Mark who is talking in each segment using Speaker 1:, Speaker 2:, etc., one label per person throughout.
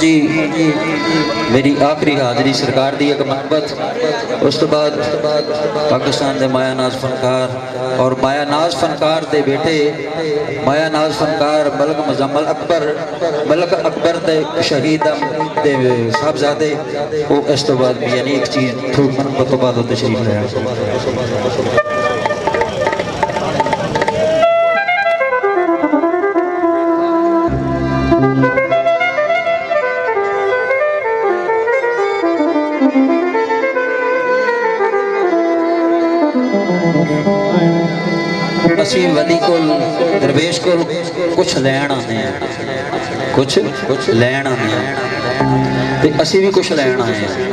Speaker 1: जी मेरी आखिरी हाज़री सरकार दी एक महबत। उस तो बाद पाकिस्तान के माया नाज फनकार और माया नाज फनकार के बेटे माया नाज फनकार मलक मुजम्मल अकबर मलक अकबर के शहीद साहबजादे वो इस तो बाद यानी एक चीज़ थोड़ी महबत तो बाद तशरीफ लाया। असी वली को दरवेश को कुछ लैन आने हैं, कुछ लैन आने हैं ते असी भी कुछ लैन आए हैं।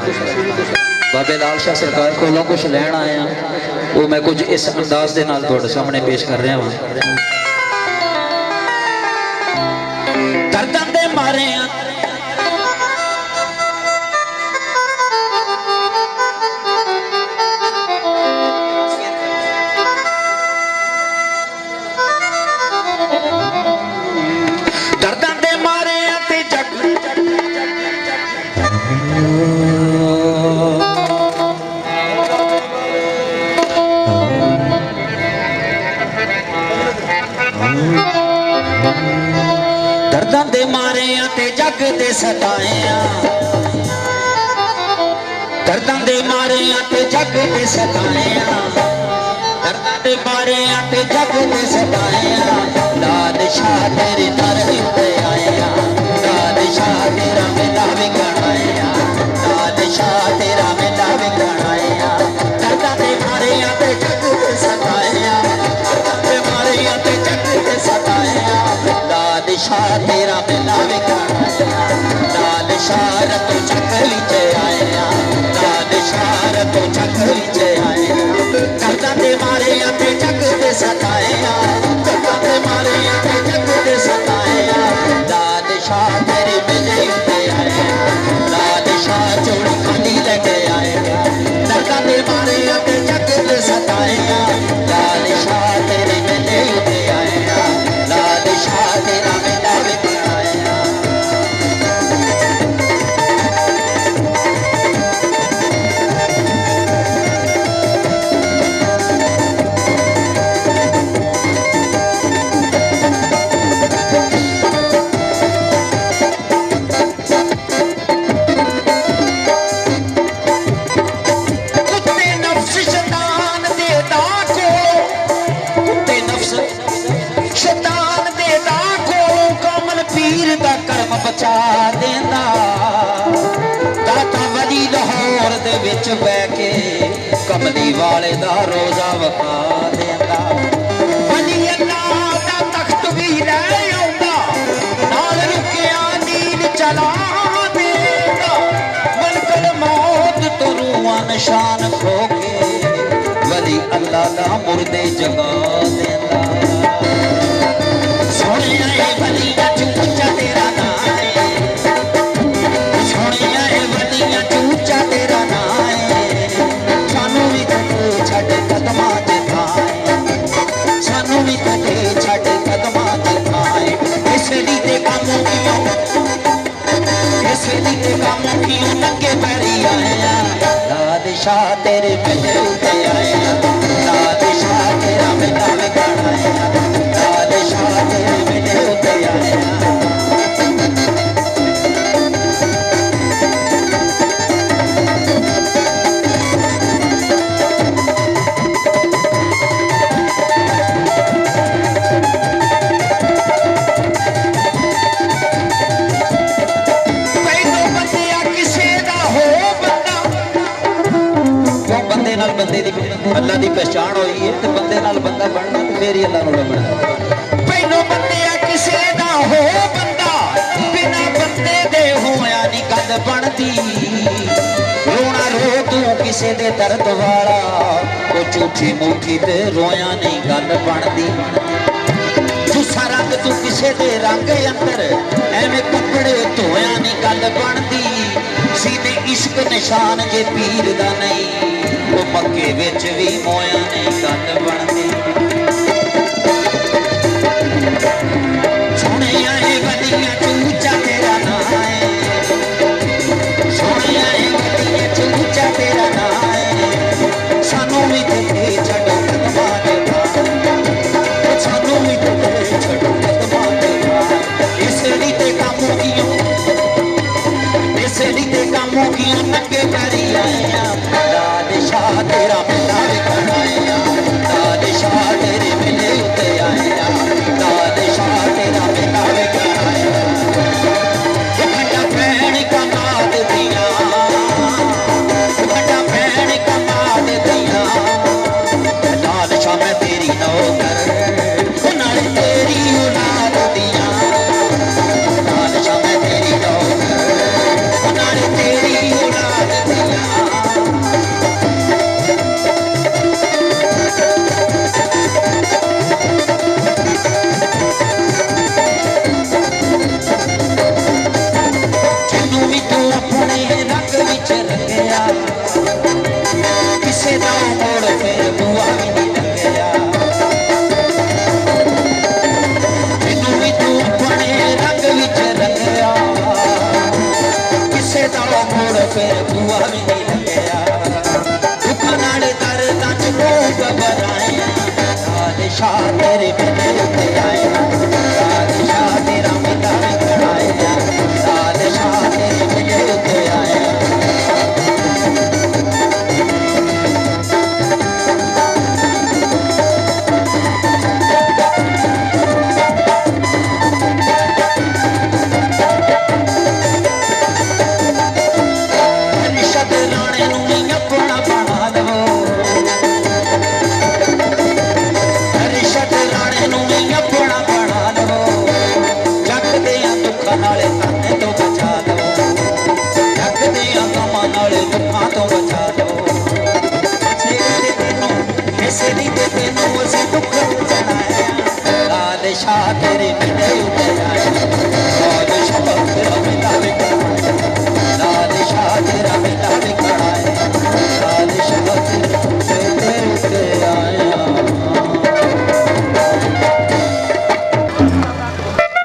Speaker 1: बाबे लाल शाह सरकार को कुछ लैन आए हैं, वो मैं कुछ इस अंदाज के नाल तुहाडे सामने पेश कर रहा हूँ। दर्दां दे मारे दर्दां दे मारे ते जग दे सताए, दर्दां दे मारे ते जग दे सताए, दर्दां दे मारे ते जग दे सताए। लाल शाह तेरे दर पे आया, लाल शाह तेरा मेला विखाया, लाल शाह तेरा मेला विखाया। दर्दां दे मारे ते जग दे सताए, दर्दां दे मारे ते जग दे सताए। लाल शाह तेरा मेला विखाया, लाल शाह तो चकली च आया, लाल शाह तो चकली च आया। दर्दां दे मारे ते जग दे सताए, दर्दां दे मारे ते जग दे सताए। लाल शाह तेरे मेले उत्ते आया, लाल शाह चोड़ी खाली लेके आया। दर्दां दे मारे ते जग दे सताए, लाल शाह तेरे मेले उत्ते आया, लाल शाह तेरा मेला विखाया। बचा देंदा दाता वली लाहौर दे विच बह के कमली वाले दा रोजा वखा देंदा। वली अल्लाह दा तख्त भी लै आउंदा, नाल रुकिया नील चला देंदा। मलकल मौत तो रूहां निशान खो के वली अल्लाह दा मुर्दे जगा देंदा। सोने आए वली दा चूचा तेरा चूचा तेरा नाए, सानू भी कटे छड़ कदमां च थाए, सानू भी कटे छड़ कदमां च थाए। इस दी ते काम कियों, इस दी ते काम कियों नंगे पैरी आया। लाल शाह तेरे मेले उत्ते आया, लाल शाह तेरा मेला विखाया, लाल शाह तेरे मेले उत्ते आया। बंदे दी अल्लाह दी पहचान हुई है तो बंदे नाल बंदा बनना तो फिर ही अल्लाह नूं लभना। पहलो बंदे किसे दा हो बंदा, बिना बंदे दे होया नी गल बनदी। रोना रो तू किसे दे दर्द वाला, ओ झूठी मूठी ते रोया नहीं गल बनदी। जुस्सा रंग तू किसे दे रंग अंदर, एवें कपड़े धोया नहीं गल बनदी। सीने इश्क निशान जे पीर दा नहीं, वो मक्के विच भी मोया नहीं गल बनदी। सोने आए वलिया चूचा तेरा नाए, तेरे मेले उत्ते आया बादशाह तेरा मेला वेखण आया बादशाह तेरे मेले उत्ते आया रिश्त राणे नूं नी अपना बना लवो रिश्त राणे नूं नी अपना बना लवो जग दियां दुखां नाले ताने तो बचा लवो जग दियां गमां नाले दुखां तो बचा लवो ਕਿਸੇ ਦੀ ਤੇ ਤੈਨੂੰ ਅਸੀਂ ਦੁੱਖ ਜਣਾਇਆ ਬਾਦਸ਼ਾਹ ਤੇਰੇ ਮੇਲੇ ਉੱਤੇ